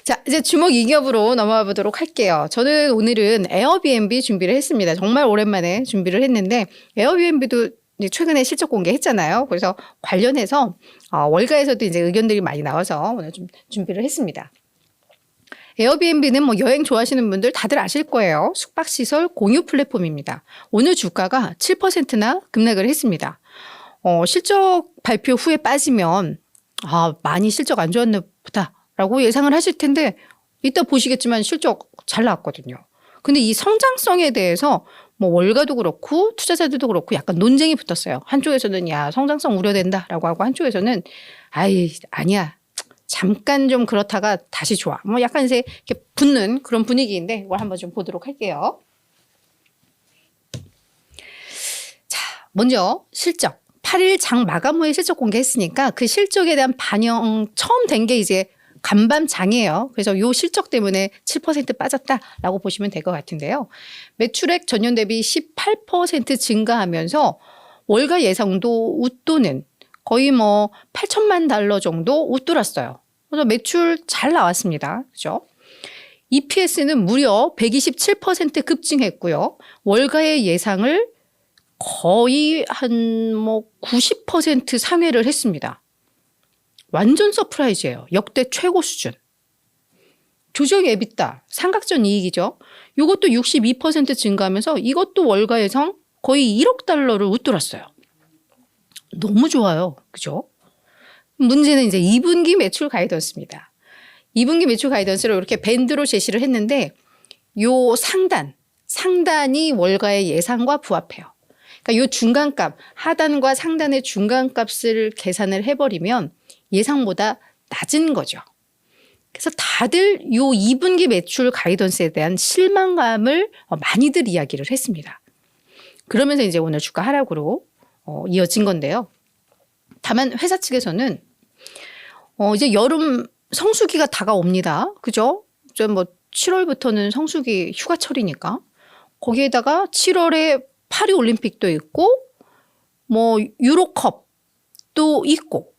자, 이제 주목 2겹으로 넘어가 보도록 할게요. 저는 오늘은 에어비앤비 준비를 했습니다. 정말 오랜만에 준비를 했는데 에어비앤비도 최근에 실적 공개했잖아요. 그래서 관련해서 월가에서도 이제 의견들이 많이 나와서 오늘 좀 준비를 했습니다. 에어비앤비는 뭐 여행 좋아하시는 분들 다들 아실 거예요. 숙박시설 공유 플랫폼입니다. 오늘 주가가 7%나 급락을 했습니다. 실적 발표 후에 빠지면 많이 실적 안 좋았나 보다라고 예상을 하실 텐데 이따 보시겠지만 실적 잘 나왔거든요. 근데 이 성장성에 대해서 뭐 월가도 그렇고 투자자들도 그렇고 약간 논쟁이 붙었어요. 한쪽에서는 야 성장성 우려된다라고 하고 한쪽에서는 아니야. 잠깐 좀 그렇다가 다시 좋아. 뭐 약간 이제 이렇게 붙는 그런 분위기인데 이걸 한번 좀 보도록 할게요. 자, 먼저 실적. 8일 장 마감 후에 실적 공개했으니까 그 실적에 대한 반영 처음 된 게 이제 간밤장이에요. 그래서 요 실적 때문에 7% 빠졌다라고 보시면 될 것 같은데요. 매출액 전년 대비 18% 증가하면서 월가 예상도 웃도는 거의 뭐 8천만 달러 정도 웃돌았어요. 그래서 매출 잘 나왔습니다. 그죠? EPS는 무려 127% 급증했고요. 월가의 예상을 거의 한 뭐 90% 상회를 했습니다. 완전 서프라이즈예요. 역대 최고 수준. 조정 EBITDA, 삼각전 이익이죠. 이것도 62% 증가하면서 이것도 월가 예상 거의 1억 달러를 웃돌았어요. 너무 좋아요. 그죠? 문제는 이제 2분기 매출 가이던스입니다. 2분기 매출 가이던스를 이렇게 밴드로 제시를 했는데 요 상단이 월가의 예상과 부합해요. 그러니까 요 중간값, 하단과 상단의 중간값을 계산을 해버리면 예상보다 낮은 거죠. 그래서 다들 요 2분기 매출 가이던스에 대한 실망감을 많이들 이야기를 했습니다. 그러면서 이제 오늘 주가 하락으로 이어진 건데요. 다만 회사 측에서는 이제 여름 성수기가 다가옵니다. 그죠? 뭐 7월부터는 성수기 휴가철이니까 거기에다가 7월에 파리 올림픽도 있고 뭐 유로컵도 있고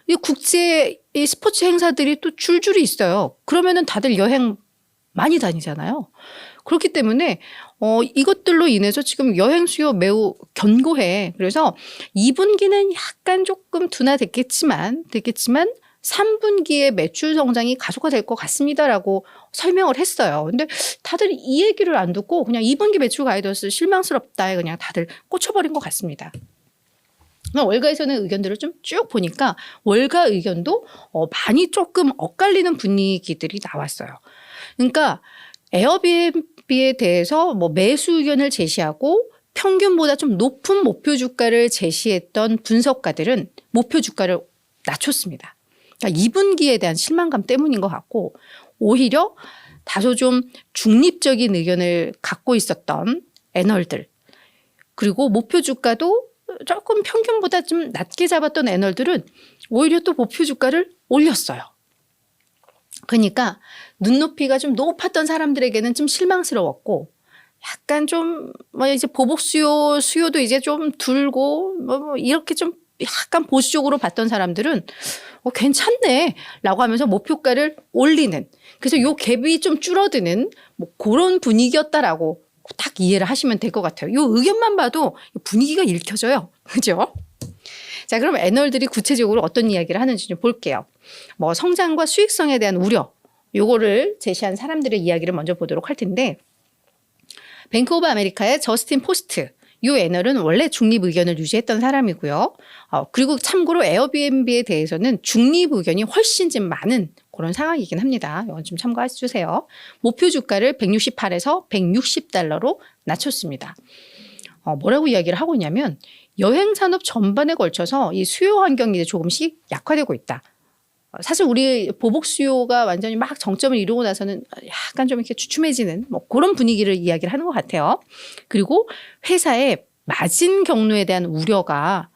이 국제 스포츠 행사들이 또 줄줄이 있어요. 그러면은 다들 여행 많이 다니잖아요. 그렇기 때문에 이것들로 인해서 지금 여행 수요 매우 견고해. 그래서 2분기는 약간 조금 둔화됐겠지만 3분기에 매출 성장이 가속화될 것 같습니다라고 설명을 했어요. 근데 다들 이 얘기를 안 듣고 그냥 2분기 매출 가이던스 실망스럽다에 그냥 다들 꽂혀버린 것 같습니다. 월가에서는 의견들을 좀 쭉 보니까 월가 의견도 많이 조금 엇갈리는 분위기들이 나왔어요. 그러니까 에어비앤비에 대해서 뭐 매수 의견을 제시하고 평균보다 좀 높은 목표 주가를 제시했던 분석가들은 목표 주가를 낮췄습니다. 그러니까 2분기에 대한 실망감 때문인 것 같고 오히려 다소 좀 중립적인 의견을 갖고 있었던 애널들 그리고 목표 주가도 조금 평균보다 좀 낮게 잡았던 애널들은 오히려 또 목표 주가를 올렸어요. 그러니까 눈높이가 좀 높았던 사람들에게는 좀 실망스러웠고 약간 좀 뭐 이제 보복 수요도 이제 좀 줄고 뭐 이렇게 좀 약간 보수적으로 봤던 사람들은 괜찮네 라고 하면서 목표가를 올리는 그래서 요 갭이 좀 줄어드는 뭐 그런 분위기였다라고 딱 이해를 하시면 될 것 같아요. 요 의견만 봐도 분위기가 읽혀져요. 그죠? 자, 그럼 애널들이 구체적으로 어떤 이야기를 하는지 좀 볼게요. 뭐 성장과 수익성에 대한 우려 요거를 제시한 사람들의 이야기를 먼저 보도록 할 텐데 뱅크 오브 아메리카의 저스틴 포스트 이 애널은 원래 중립 의견을 유지했던 사람이고요. 그리고 참고로 에어비앤비에 대해서는 중립 의견이 훨씬 좀 많은 그런 상황이긴 합니다. 이건 좀 참고해 주세요. 목표 주가를 168에서 160달러로 낮췄습니다. 뭐라고 이야기를 하고 있냐면 여행 산업 전반에 걸쳐서 이 수요 환경이 조금씩 약화되고 있다. 사실 우리 보복 수요가 완전히 막 정점을 이루고 나서는 약간 좀 이렇게 주춤해지는 뭐 그런 분위기를 이야기를 하는 것 같아요. 그리고 회사의 마진 경로에 대한 우려가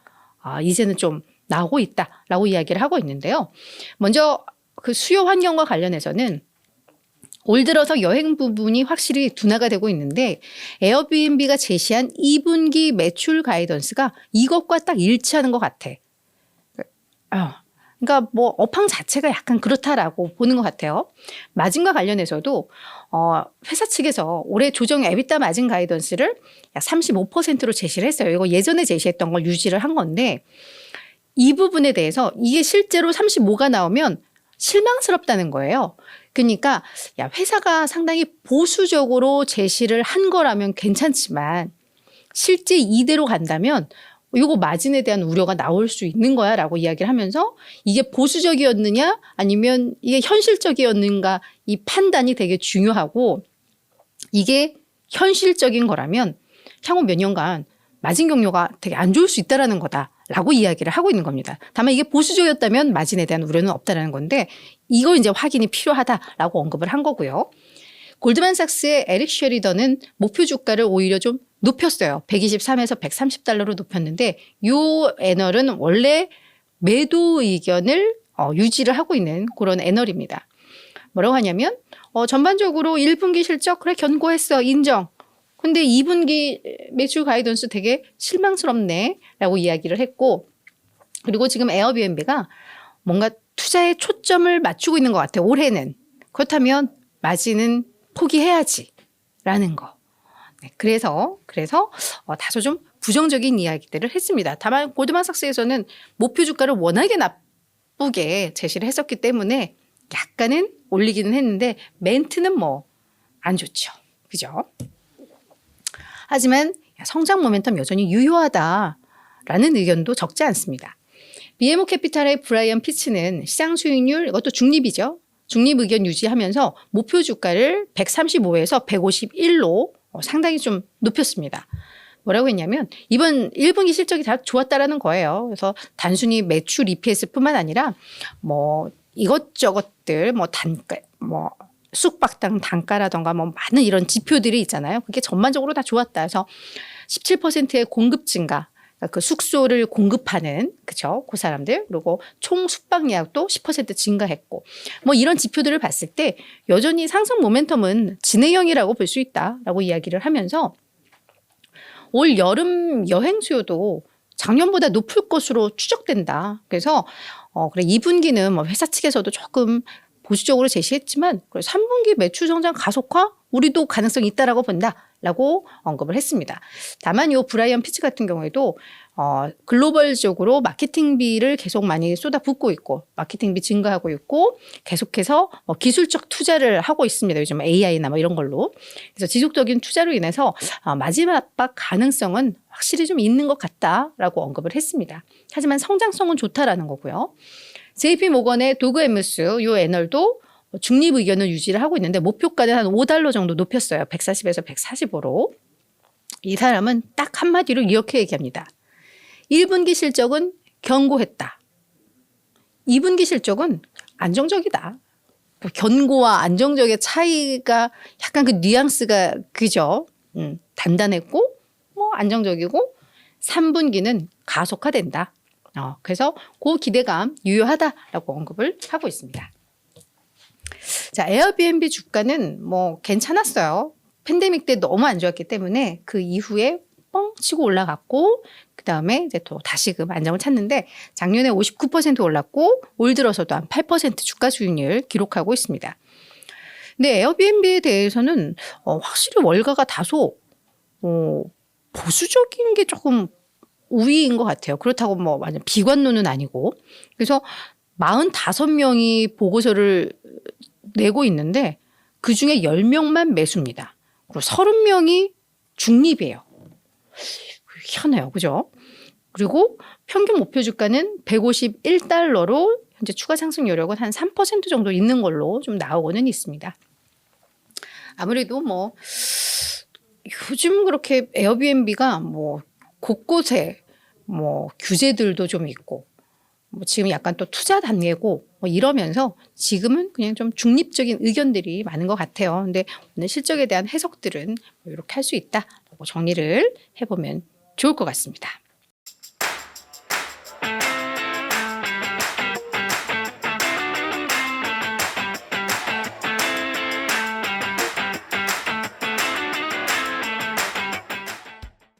이제는 좀 나오고 있다라고 이야기를 하고 있는데요. 먼저 그 수요 환경과 관련해서는 올 들어서 여행 부분이 확실히 둔화가 되고 있는데 에어비앤비가 제시한 2분기 매출 가이던스가 이것과 딱 일치하는 것 같아. 그러니까 뭐 업황 자체가 약간 그렇다라고 보는 것 같아요. 마진과 관련해서도 회사 측에서 올해 조정 에비타 마진 가이던스를 약 35%로 제시를 했어요. 이거 예전에 제시했던 걸 유지를 한 건데 이 부분에 대해서 이게 실제로 35가 나오면 실망스럽다는 거예요. 그러니까 야, 회사가 상당히 보수적으로 제시를 한 거라면 괜찮지만 실제 이대로 간다면 이거 마진에 대한 우려가 나올 수 있는 거야 라고 이야기를 하면서 이게 보수적이었느냐 아니면 이게 현실적이었는가 이 판단이 되게 중요하고 이게 현실적인 거라면 향후 몇 년간 마진 경로가 되게 안 좋을 수 있다라는 거다라고 이야기를 하고 있는 겁니다. 다만 이게 보수적이었다면 마진에 대한 우려는 없다라는 건데 이거 이제 확인이 필요하다라고 언급을 한 거고요. 골드만삭스의 에릭 쉐리던은 목표 주가를 오히려 좀 높였어요. 123에서 130달러로 높였는데 이 애널은 원래 매도 의견을 유지를 하고 있는 그런 애널입니다. 뭐라고 하냐면 전반적으로 1분기 실적 그래 견고했어 인정. 근데 2분기 매출 가이던스 되게 실망스럽네 라고 이야기를 했고 그리고 지금 에어비앤비가 뭔가 투자에 초점을 맞추고 있는 것 같아요. 올해는. 그렇다면 마진은 포기해야지 라는 거. 네, 그래서 다소 좀 부정적인 이야기들을 했습니다. 다만 골드만삭스에서는 목표 주가를 워낙에 나쁘게 제시를 했었기 때문에 약간은 올리기는 했는데 멘트는 뭐 안 좋죠. 그죠? 하지만 성장 모멘텀 여전히 유효하다라는 의견도 적지 않습니다. BMO 캐피탈의 브라이언 피츠는 시장 수익률 이것도 중립이죠. 중립 의견 유지하면서 목표 주가를 135에서 151로 상당히 좀 높였습니다. 뭐라고 했냐면 이번 1분기 실적이 다 좋았다라는 거예요. 그래서 단순히 매출 EPS뿐만 아니라 뭐 이것저것들 뭐 단가 뭐 쑥박당 단가라던가 뭐 많은 이런 지표들이 있잖아요. 그게 전반적으로 다 좋았다. 그래서 17%의 공급 증가, 그 숙소를 공급하는 그죠? 그 사람들 그리고 총 숙박 예약도 10% 증가했고 뭐 이런 지표들을 봤을 때 여전히 상승 모멘텀은 진행형이라고 볼 수 있다라고 이야기를 하면서 올 여름 여행 수요도 작년보다 높을 것으로 추정된다. 그래서 그래 2분기는 뭐 회사 측에서도 조금 보수적으로 제시했지만 3분기 매출 성장 가속화 우리도 가능성이 있다라고 본다라고 언급을 했습니다. 다만 이 브라이언 피츠 같은 경우에도 글로벌적으로 마케팅비를 계속 많이 쏟아붓고 있고 마케팅비 증가하고 있고 계속해서 기술적 투자를 하고 있습니다. 요즘 AI나 뭐 이런 걸로. 그래서 지속적인 투자로 인해서 마진 압박 가능성은 확실히 좀 있는 것 같다라고 언급을 했습니다. 하지만 성장성은 좋다라는 거고요. JP모건의 도그 엠무스 이 애널도 중립 의견을 유지를 하고 있는데 목표가는 한 $5 정도 높였어요. 140에서 145로. 이 사람은 딱 한마디로 이렇게 얘기합니다. 1분기 실적은 견고했다. 2분기 실적은 안정적이다. 견고와 안정적의 차이가 약간 그 뉘앙스가 그죠. 단단했고 뭐 안정적이고 3분기는 가속화된다. 그래서 그 기대감 유효하다라고 언급을 하고 있습니다. 자, 에어비앤비 주가는 뭐 괜찮았어요. 팬데믹 때 너무 안 좋았기 때문에 그 이후에 뻥 치고 올라갔고 그다음에 이제 또 다시금 안정을 찾는데 작년에 59% 올랐고 올 들어서도 한 8% 주가 수익률 기록하고 있습니다. 근데 에어비앤비에 대해서는 확실히 월가가 다소 보수적인 게 조금 우위인 것 같아요. 그렇다고 뭐 완전 비관론은 아니고. 그래서 45명이 보고서를 내고 있는데 그중에 10명만 매수입니다. 그리고 30명이 중립이에요. 희한해요. 그죠? 그리고 평균 목표 주가는 151달러로 현재 추가 상승 여력은 한 3% 정도 있는 걸로 좀 나오고는 있습니다. 아무래도 뭐 요즘 그렇게 에어비앤비가 뭐 곳곳에 뭐 규제들도 좀 있고 뭐 지금 약간 또 투자 단계고 뭐 이러면서 지금은 그냥 좀 중립적인 의견들이 많은 것 같아요. 근데 오늘 실적에 대한 해석들은 뭐 이렇게 할 수 있다라고 정리를 해보면 좋을 것 같습니다.